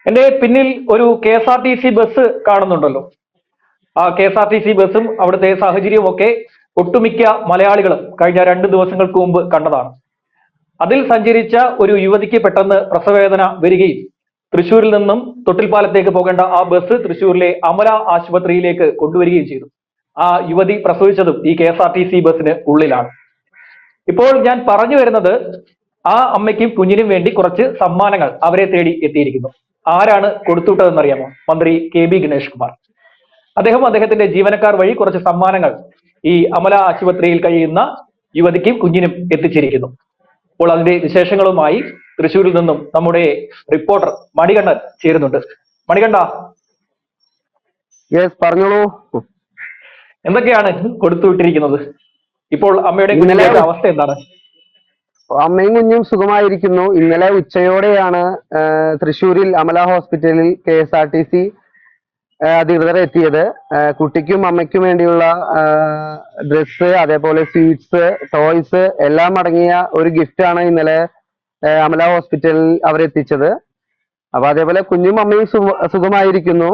എന്റെ പിന്നിൽ ഒരു K S R T C bus കാണുന്നുണ്ടല്ലോ. ആ K S R T C ബസ്സും അവിടുത്തെ സാഹചര്യവും ഒക്കെ ഒട്ടുമിക്ക മലയാളികളും കഴിഞ്ഞ 2 ദിവസങ്ങൾക്ക് മുമ്പ് കണ്ടതാണ്. അതിൽ സഞ്ചരിച്ച ഒരു യുവതിക്ക് പെട്ടെന്ന് പ്രസവവേദന വരികയും തൃശ്ശൂരിൽ നിന്നും തൊട്ടിൽപ്പാലത്തേക്ക് പോകേണ്ട ആ ബസ് തൃശ്ശൂരിലെ അമല ആശുപത്രിയിലേക്ക് കൊണ്ടുവരികയും ചെയ്തു. ആ യുവതി പ്രസവിച്ചതും ഈ K S R T C ബസിന് ഉള്ളിലാണ്. ഇപ്പോൾ ഞാൻ പറഞ്ഞു വരുന്നത്, ആ അമ്മയ്ക്കും കുഞ്ഞിനും വേണ്ടി കുറച്ച് സമ്മാനങ്ങൾ അവരെ തേടി എത്തിയിരിക്കുന്നു. ആരാണ് കൊടുത്തുവിട്ടതെന്നറിയാമോ? മന്ത്രി കെ ബി ഗണേഷ് കുമാർ. അദ്ദേഹത്തിന്റെ ജീവനക്കാർ വഴി കുറച്ച് സമ്മാനങ്ങൾ ഈ അമല ആശുപത്രിയിൽ കഴിയുന്ന യുവതിക്കും കുഞ്ഞിനും എത്തിച്ചിരിക്കുന്നു. അപ്പോൾ അതിന്റെ വിശേഷങ്ങളുമായി തൃശ്ശൂരിൽ നിന്നും നമ്മുടെ റിപ്പോർട്ടർ മണികണ്ഠൻ ചേരുന്നുണ്ട്. മണികണ്ഠ, പറഞ്ഞോളൂ. എന്തൊക്കെയാണ് കൊടുത്തുവിട്ടിരിക്കുന്നത്? ഇപ്പോൾ അമ്മയുടെ കുഞ്ഞിന്റെ അവസ്ഥ എന്താണ്? അമ്മയും കുഞ്ഞും സുഖമായിരിക്കുന്നു. ഇന്നലെ ഉച്ചയോടെയാണ് തൃശ്ശൂരിൽ അമല ഹോസ്പിറ്റലിൽ KSRTC അധികൃതർ എത്തിയത്. കുട്ടിക്കും അമ്മയ്ക്കും വേണ്ടിയുള്ള ഡ്രസ്സ്, അതേപോലെ സ്വീറ്റ്സ്, ടോയ്സ് എല്ലാം അടങ്ങിയ ഒരു ഗിഫ്റ്റാണ് ഇന്നലെ അമല ഹോസ്പിറ്റലിൽ അവരെത്തിച്ചത്. അപ്പൊ അതേപോലെ കുഞ്ഞും അമ്മയും സുഖമായിരിക്കുന്നു.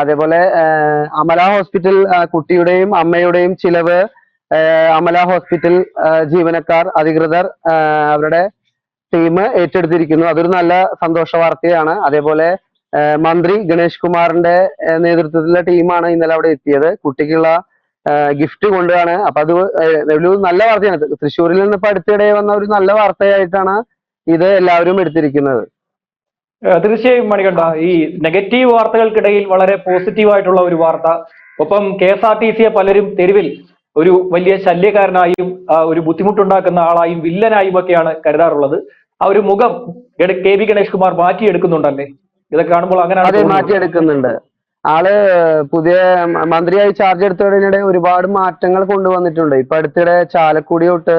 അതേപോലെ അമല ഹോസ്പിറ്റൽ കുട്ടിയുടെയും അമ്മയുടെയും ചിലവ് അമല ഹോസ്പിറ്റൽ ജീവനക്കാർ, അധികൃതർ, അവരുടെ ടീം ഏറ്റെടുത്തിരിക്കുന്നു. അതൊരു നല്ല സന്തോഷ വാർത്തയാണ്. അതേപോലെ മന്ത്രി ഗണേഷ് കുമാറിന്റെ നേതൃത്വത്തിലുള്ള ടീമാണ് ഇന്നലെ അവിടെ എത്തിയത്. കുട്ടിക്കുള്ള ഗിഫ്റ്റ് കൊണ്ടാണ്. അപ്പൊ അത് ഒരു നല്ല വാർത്തയാണ്. തൃശ്ശൂരിൽ നിന്ന് ഇപ്പൊ അടുത്തിടെ വന്ന ഒരു നല്ല വാർത്തയായിട്ടാണ് ഇത് എല്ലാവരും എടുത്തിരിക്കുന്നത്. തീർച്ചയായും മണികണ്ഠ, ഈ നെഗറ്റീവ് വാർത്തകൾക്കിടയിൽ വളരെ പോസിറ്റീവായിട്ടുള്ള ഒരു വാർത്ത. ഒപ്പം KSRTC പലരും തെരുവിൽ ഒരു വലിയ ശല്യക്കാരനായും ഒരു ബുദ്ധിമുട്ടുണ്ടാക്കുന്ന ആളായും വില്ലനായും ഒക്കെയാണ് കരുതാറുള്ളത്. ആ ഒരു മുഖം കെ ബി ഗണേഷ് കുമാർ മാറ്റിയെടുക്കുന്നുണ്ടല്ലേ? ഇതൊക്കെ കാണുമ്പോൾ അങ്ങനെ മാറ്റിയെടുക്കുന്നുണ്ട്. ആള് പുതിയ മന്ത്രിയായി ചാർജ് എടുത്തതിനിടെ ഒരുപാട് മാറ്റങ്ങൾ കൊണ്ടുവന്നിട്ടുണ്ട്. ഇപ്പൊ അടുത്തിടെ ചാലക്കുടി തൊട്ട്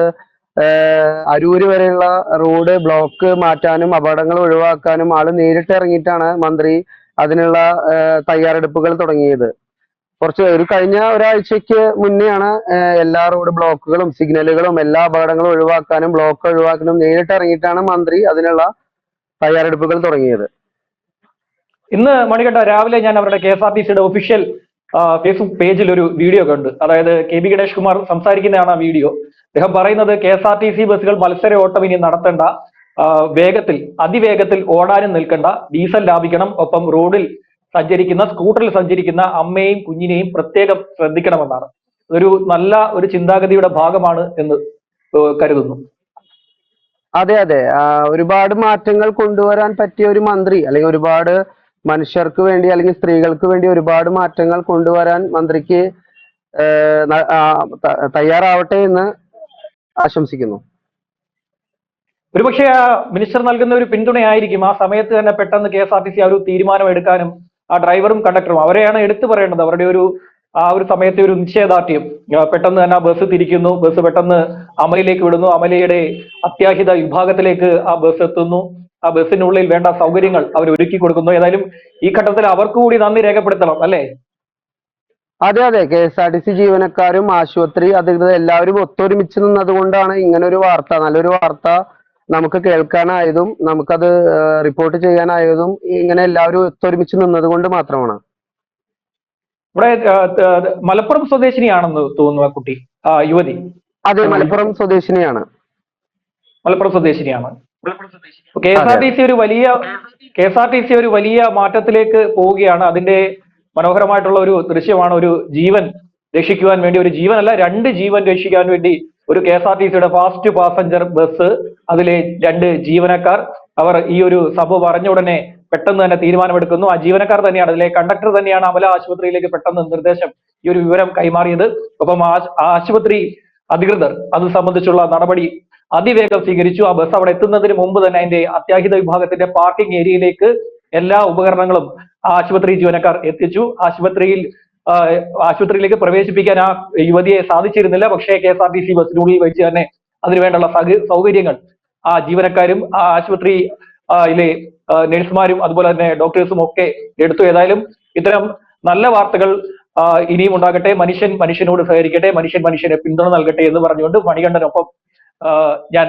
അരൂര് വരെയുള്ള റോഡ് ബ്ലോക്ക് മാറ്റാനും അപകടങ്ങൾ ഒഴിവാക്കാനും ആള് നേരിട്ട് ഇറങ്ങിയിട്ടാണ് മന്ത്രി അതിനുള്ള തയ്യാറെടുപ്പുകൾ തുടങ്ങിയത്. കഴിഞ്ഞ ഒരാഴ്ചക്ക് മുന്നെയാണ് എല്ലാ റോഡ് ബ്ലോക്കുകളും സിഗ്നലുകളും എല്ലാ അപകടങ്ങളും ഒഴിവാക്കാനും ബ്ലോക്ക് ഒഴിവാക്കാനും നേരിട്ട് ഇറങ്ങിയിട്ടാണ് മന്ത്രി അതിനുള്ള തയ്യാറെടുപ്പുകൾ തുടങ്ങിയത്. ഇന്ന് മണികണ്ഠ, രാവിലെ ഞാൻ അവരുടെ KSRTCയുടെ ഒഫീഷ്യൽ ഫേസ്ബുക്ക് പേജിൽ ഒരു വീഡിയോ കണ്ടു. അതായത് കെ ബി ഗണേഷ് കുമാർ സംസാരിക്കുന്നതാണ് ആ വീഡിയോ. അദ്ദേഹം പറയുന്നത് KSRTC ബസ്സുകൾ മത്സര ഓട്ടം ഇനി നടത്തേണ്ട, അതിവേഗത്തിൽ ഓടാനും നിൽക്കേണ്ട, ഡീസൽ ലാഭിക്കണം, ഒപ്പം റോഡിൽ സഞ്ചരിക്കുന്ന സ്കൂട്ടറിൽ സഞ്ചരിക്കുന്ന അമ്മയെയും കുഞ്ഞിനെയും പ്രത്യേകം ശ്രദ്ധിക്കണമെന്നാണ്. ഒരു ചിന്താഗതിയുടെ ഭാഗമാണ് എന്ന് കരുതുന്നു. അതെ, ഒരുപാട് മാറ്റങ്ങൾ കൊണ്ടുവരാൻ പറ്റിയ ഒരു മന്ത്രി, അല്ലെങ്കിൽ ഒരുപാട് മനുഷ്യർക്ക് വേണ്ടി അല്ലെങ്കിൽ സ്ത്രീകൾക്ക് വേണ്ടി ഒരുപാട് മാറ്റങ്ങൾ കൊണ്ടുവരാൻ മന്ത്രിക്ക് തയ്യാറാവട്ടെ എന്ന് ആശംസിക്കുന്നു. ഒരുപക്ഷെ ആ മിനിസ്റ്റർ നൽകുന്ന ഒരു പിന്തുണയായിരിക്കും ആ സമയത്ത് തന്നെ പെട്ടെന്ന് KSRTC ഒരു തീരുമാനം എടുക്കാനും ആ ഡ്രൈവറും കണ്ടക്ടറും അവരെയാണ് എടുത്തു പറയേണ്ടത്. അവരുടെ ആ ഒരു സമയത്തെ ഒരു നിശ്ചയദാർഢ്യം. പെട്ടെന്ന് തന്നെ ആ ബസ് തിരിക്കുന്നു, ബസ് പെട്ടെന്ന് അമലയിലേക്ക് വിടുന്നു, അമലയുടെ അത്യാഹിത വിഭാഗത്തിലേക്ക് ആ ബസ് എത്തുന്നു, ആ ബസ്സിനുള്ളിൽ വേണ്ട സൗകര്യങ്ങൾ അവർ ഒരുക്കി കൊടുക്കുന്നു. ഏതായാലും ഈ ഘട്ടത്തിൽ അവർക്ക് കൂടി നന്ദി രേഖപ്പെടുത്തണം, അല്ലേ? അതെ, KSRTC ജീവനക്കാരും ആശുപത്രി അധികൃതർ എല്ലാവരും ഒത്തൊരുമിച്ച് നിന്നതുകൊണ്ടാണ് ഇങ്ങനൊരു വാർത്ത, നല്ലൊരു വാർത്ത നമുക്ക് കേൾക്കാനായതും നമുക്കത് റിപ്പോർട്ട് ചെയ്യാനായതും ഇങ്ങനെ എല്ലാവരും ഒത്തൊരുമിച്ച് നിന്നത് കൊണ്ട് മാത്രമാണ്. ഇവിടെ മലപ്പുറം സ്വദേശിനിയാണെന്ന് തോന്നുന്നു ആ കുട്ടി, ആ യുവതി. അതെ, മലപ്പുറം സ്വദേശിനിയാണ്. KSRTC ഒരു വലിയ മാറ്റത്തിലേക്ക് പോവുകയാണ്. അതിന്റെ മനോഹരമായിട്ടുള്ള ഒരു ദൃശ്യമാണ്. ഒരു ജീവൻ രക്ഷിക്കുവാൻ വേണ്ടി, ഒരു ജീവനല്ല 2 ജീവൻ രക്ഷിക്കാൻ വേണ്ടി ഒരു KSRTCയുടെ ഫാസ്റ്റ് പാസഞ്ചർ ബസ്, അതിലെ 2 ജീവനക്കാർ, അവർ ഈ ഒരു സംഭവം അറിഞ്ഞ ഉടനെ പെട്ടെന്ന് തന്നെ തീരുമാനമെടുക്കുന്നു. ആ ജീവനക്കാർ തന്നെയാണ്, അതിലെ കണ്ടക്ടർ തന്നെയാണ് അമല ആശുപത്രിയിലേക്ക് പെട്ടെന്ന് നിർദ്ദേശം, ഈ ഒരു വിവരം കൈമാറിയത്. ഒപ്പം ആശുപത്രി അധികൃതർ അത് സംബന്ധിച്ചുള്ള നടപടി അതിവേഗം സ്വീകരിച്ചു. ആ ബസ് അവിടെ എത്തുന്നതിന് മുമ്പ് തന്നെ അതിന്റെ അത്യാഹിത വിഭാഗത്തിന്റെ പാർക്കിംഗ് ഏരിയയിലേക്ക് എല്ലാ ഉപകരണങ്ങളും ആശുപത്രി ജീവനക്കാർ എത്തിച്ചു. ആശുപത്രിയിലേക്ക് പ്രവേശിപ്പിക്കാൻ ആ യുവതിയെ സാധിച്ചിരുന്നില്ല. പക്ഷേ KSRTC ബസ്സിനുള്ളിൽ വെച്ച് തന്നെ അതിനുവേണ്ടുള്ള സൗകര്യങ്ങൾ ആ ജീവനക്കാരും ആ ആശുപത്രിയിലെ നഴ്സുമാരും അതുപോലെ തന്നെ ഡോക്ടേഴ്സും ഒക്കെ എടുത്തു. ഏതായാലും ഇത്തരം നല്ല വാർത്തകൾ ഇനിയും ഉണ്ടാകട്ടെ. മനുഷ്യൻ മനുഷ്യനോട് സഹകരിക്കട്ടെ, മനുഷ്യന് പിന്തുണ നൽകട്ടെ എന്ന് പറഞ്ഞുകൊണ്ട് മണികണ്ഠനൊപ്പം ഞാൻ